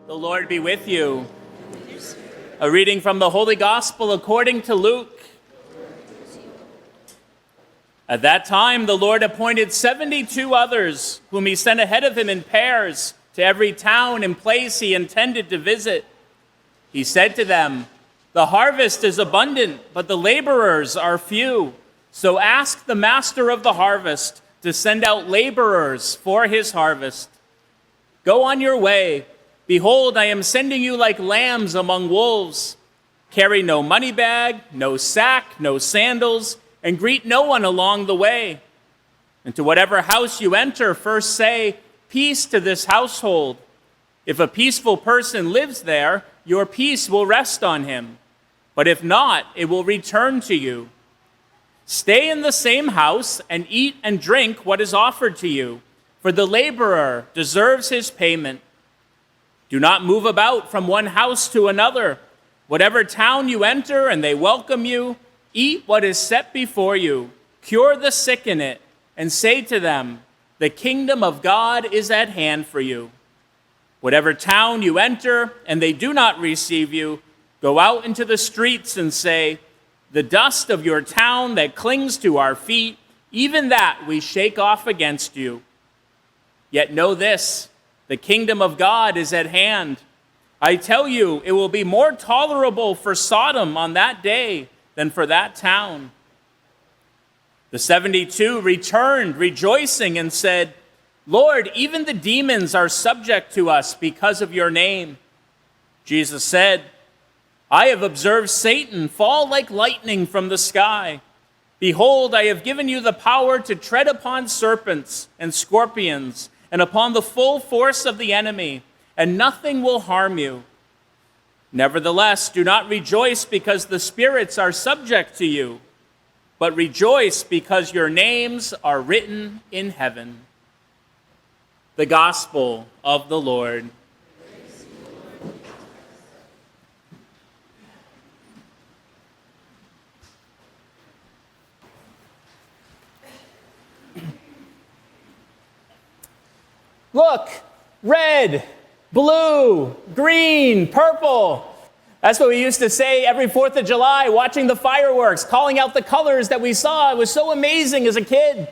The Lord be with you. A reading from the Holy Gospel according to Luke. At that time, the Lord appointed 72 others, whom he sent ahead of him in pairs to every town and place he intended to visit. He said to them, "The harvest is abundant, but the laborers are few. So ask the master of the harvest to send out laborers for his harvest. Go on your way. Behold, I am sending you like lambs among wolves. Carry no money bag, no sack, no sandals, and greet no one along the way. And to whatever house you enter, first say, 'Peace to this household.' If a peaceful person lives there, your peace will rest on him. But if not, it will return to you. Stay in the same house and eat and drink what is offered to you, for the laborer deserves his payment. Do not move about from one house to another. Whatever town you enter and they welcome you, eat what is set before you, cure the sick in it, and say to them, 'The kingdom of God is at hand for you.' Whatever town you enter and they do not receive you, go out into the streets and say, 'The dust of your town that clings to our feet, even that we shake off against you.' Yet know this, the kingdom of God is at hand. I tell you, it will be more tolerable for Sodom on that day than for that town." The 72 returned, rejoicing, and said, "Lord, even the demons are subject to us because of your name." Jesus said, "I have observed Satan fall like lightning from the sky. Behold, I have given you the power to tread upon serpents and scorpions and upon the full force of the enemy, and nothing will harm you. Nevertheless, do not rejoice because the spirits are subject to you, but rejoice because your names are written in heaven." The Gospel of the Lord. Look, red, blue, green, purple. That's what we used to say every 4th of July, watching the fireworks, calling out the colors that we saw. It was so amazing as a kid.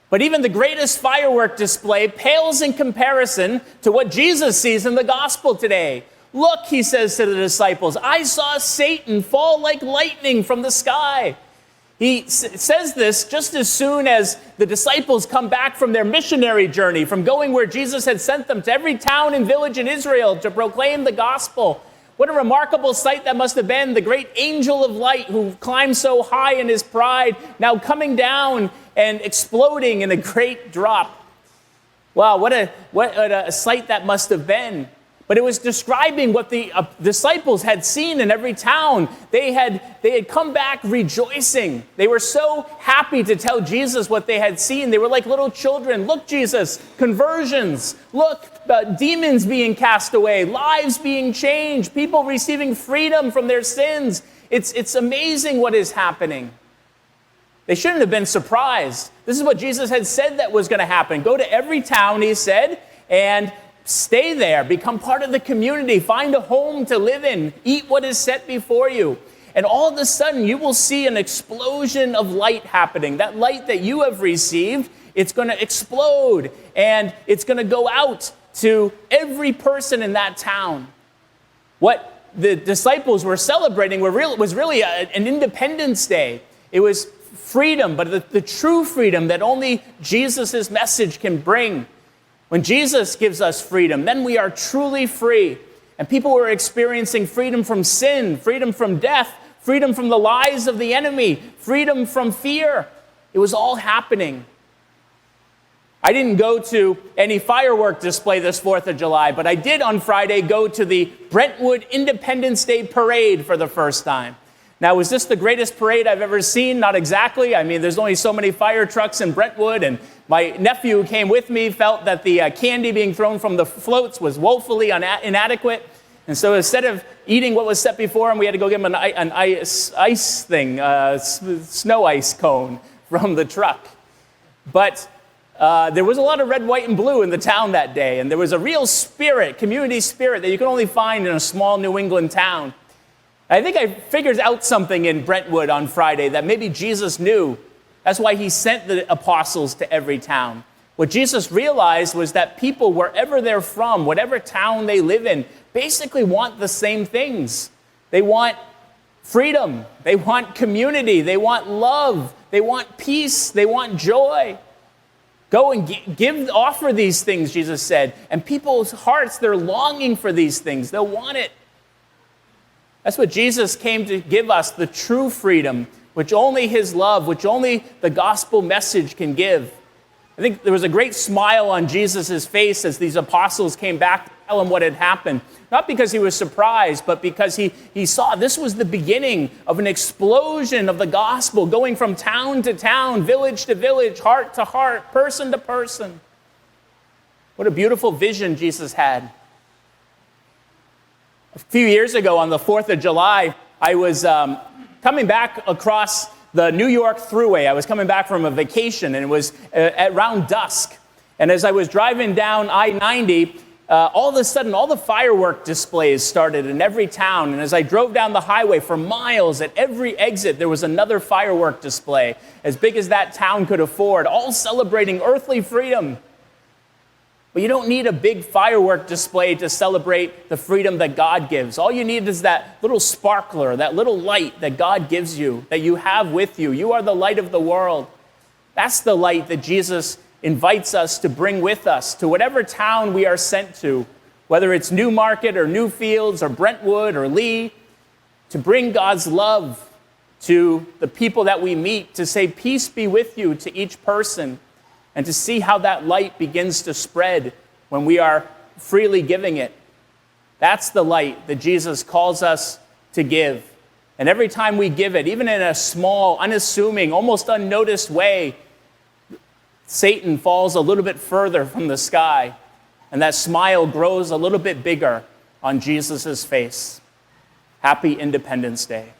But even the greatest firework display pales in comparison to what Jesus sees in the gospel today. Look, he says to the disciples, I saw Satan fall like lightning from the sky. He says this just as soon as the disciples come back from their missionary journey, from going where Jesus had sent them to every town and village in Israel to proclaim the gospel. What a remarkable sight that must have been, the great angel of light who climbed so high in his pride, now coming down and exploding in a great drop. Wow, what a sight that must have been. But it was describing what the disciples had seen in every town. They had come back rejoicing. They were so happy to tell Jesus what they had seen. They were like little children. Look, Jesus, conversions. Look, demons being cast away, lives being changed, people receiving freedom from their sins. It's amazing what is happening. They shouldn't have been surprised. This is what Jesus had said that was going to happen. Go to every town, he said, and stay there, become part of the community, find a home to live in, eat what is set before you. And all of a sudden, you will see an explosion of light happening. That light that you have received, it's going to explode, and it's going to go out to every person in that town. What the disciples were celebrating was really an Independence Day. It was freedom, but the true freedom that only Jesus' message can bring. When Jesus gives us freedom, then we are truly free. And people were experiencing freedom from sin, freedom from death, freedom from the lies of the enemy, freedom from fear. It was all happening. I didn't go to any firework display this 4th of July, but I did on Friday go to the Brentwood Independence Day Parade for the first time. Now, was this the greatest parade I've ever seen? Not exactly. I mean, there's only so many fire trucks in Brentwood, and my nephew who came with me felt that the candy being thrown from the floats was woefully inadequate. And so instead of eating what was set before him, we had to go get him an ice thing, snow ice cone from the truck. But there was a lot of red, white, and blue in the town that day, and there was a real spirit, community spirit, that you can only find in a small New England town. I think I figured out something in Brentwood on Friday that maybe Jesus knew. That's why he sent the apostles to every town. What Jesus realized was that people, wherever they're from, whatever town they live in, basically want the same things. They want freedom. They want community. They want love. They want peace. They want joy. Go and offer these things, Jesus said. And people's hearts, they're longing for these things. They'll want it. That's what Jesus came to give us, the true freedom, which only his love, which only the gospel message can give. I think there was a great smile on Jesus' face as these apostles came back to tell him what had happened. Not because he was surprised, but because he saw this was the beginning of an explosion of the gospel, going from town to town, village to village, heart to heart, person to person. What a beautiful vision Jesus had. A few years ago on the 4th of July, I was coming back across the New York Thruway. I was coming back from a vacation, and it was around dusk. And as I was driving down I-90, all of a sudden, all the firework displays started in every town. And as I drove down the highway for miles, at every exit, there was another firework display, as big as that town could afford, all celebrating earthly freedom. But you don't need a big firework display to celebrate the freedom that God gives. All you need is that little sparkler, that little light that God gives you, that you have with you. You are the light of the world. That's the light that Jesus invites us to bring with us to whatever town we are sent to, whether it's Newmarket or Newfields or Brentwood or Lee, to bring God's love to the people that we meet, to say, peace be with you to each person, and to see how that light begins to spread when we are freely giving it. That's the light that Jesus calls us to give. And every time we give it, even in a small, unassuming, almost unnoticed way, Satan falls a little bit further from the sky, and that smile grows a little bit bigger on Jesus' face. Happy Independence Day.